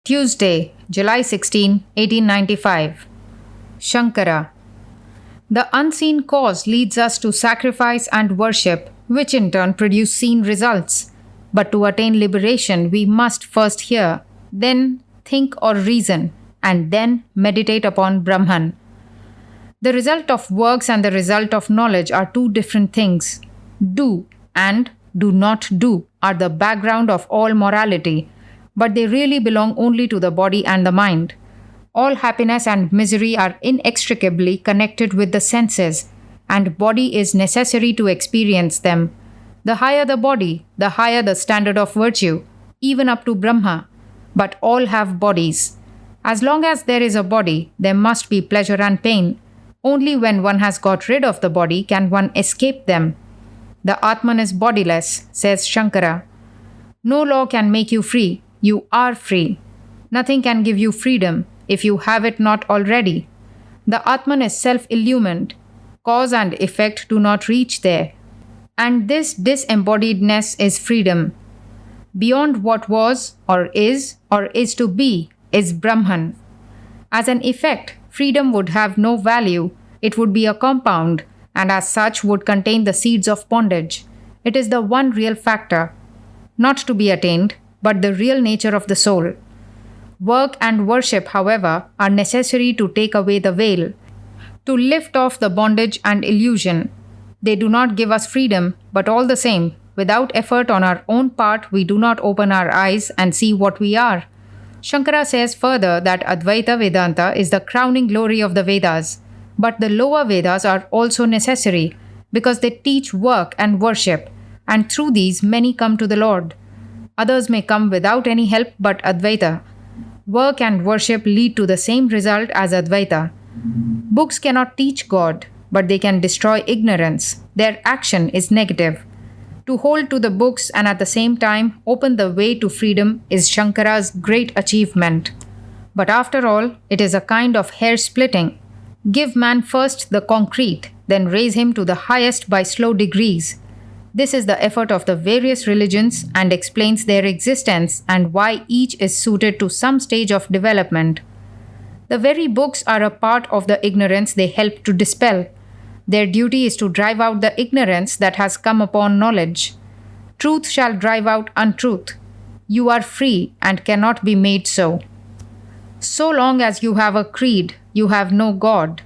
Tuesday, July 16, 1895. Shankara. The unseen cause leads us to sacrifice and worship, which in turn produce seen results. But to attain liberation, we must first hear, then think or reason, and then meditate upon Brahman. The result of works and the result of knowledge are two different things. Do and do not do are the background of all morality, but they really belong only to the body and the mind. All happiness and misery are inextricably connected with the senses, and body is necessary to experience them. The higher the body, the higher the standard of virtue, even up to Brahma. But all have bodies. As long as there is a body, there must be pleasure and pain. Only when one has got rid of the body can one escape them. The Atman is bodiless, says Shankara. No law can make you free. You are free. Nothing can give you freedom if you have it not already. The Atman is self-illumined. Cause and effect do not reach there. And this disembodiedness is freedom. Beyond what was or is to be is Brahman. As an effect, freedom would have no value. It would be a compound, and as such would contain the seeds of bondage. It is the one real factor, not to be attained, but the real nature of the soul. Work and worship, however, are necessary to take away the veil, to lift off the bondage and illusion. They do not give us freedom, but all the same, without effort on our own part, we do not open our eyes and see what we are. Shankara says further that Advaita Vedanta is the crowning glory of the Vedas, but the lower Vedas are also necessary because they teach work and worship, and through these many come to the Lord. Others may come without any help but Advaita. Work and worship lead to the same result as Advaita. Books cannot teach God, but they can destroy ignorance. Their action is negative. To hold to the books and at the same time open the way to freedom is Shankara's great achievement. But after all, it is a kind of hair-splitting. Give man first the concrete, then raise him to the highest by slow degrees. This is the effort of the various religions and explains their existence and why each is suited to some stage of development. The very books are a part of the ignorance they help to dispel. Their duty is to drive out the ignorance that has come upon knowledge. Truth shall drive out untruth. You are free and cannot be made so. So long as you have a creed, you have no God.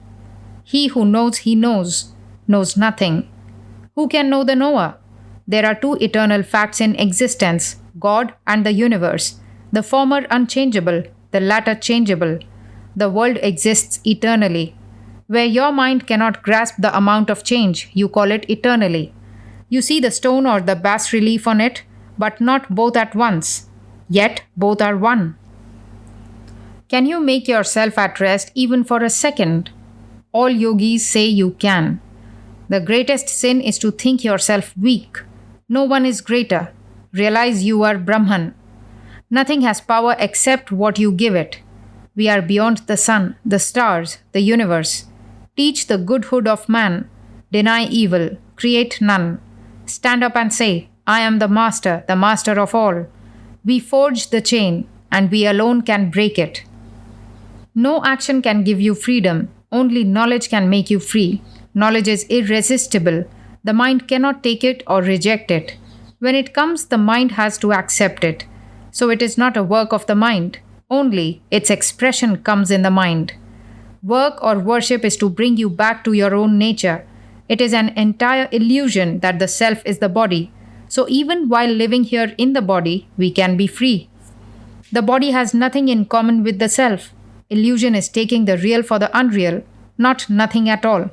He who knows he knows nothing. Who can know the knower? There are two eternal facts in existence, God and the universe. The former unchangeable, the latter changeable. The world exists eternally. Where your mind cannot grasp the amount of change, you call it eternally. You see the stone or the bas relief on it, but not both at once. Yet both are one. Can you make yourself at rest even for a second? All yogis say you can. The greatest sin is to think yourself weak. No one is greater. Realize you are Brahman. Nothing has power except what you give it. We are beyond the sun, the stars, the universe. Teach the goodhood of man. Deny evil. Create none. Stand up and say, I am the master of all. We forge the chain, and we alone can break it. No action can give you freedom. Only knowledge can make you free. Knowledge is irresistible. The mind cannot take it or reject it. When it comes, the mind has to accept it. So it is not a work of the mind. Only its expression comes in the mind. Work or worship is to bring you back to your own nature. It is an entire illusion that the self is the body. So even while living here in the body, we can be free. The body has nothing in common with the self. Illusion is taking the real for the unreal, not nothing at all.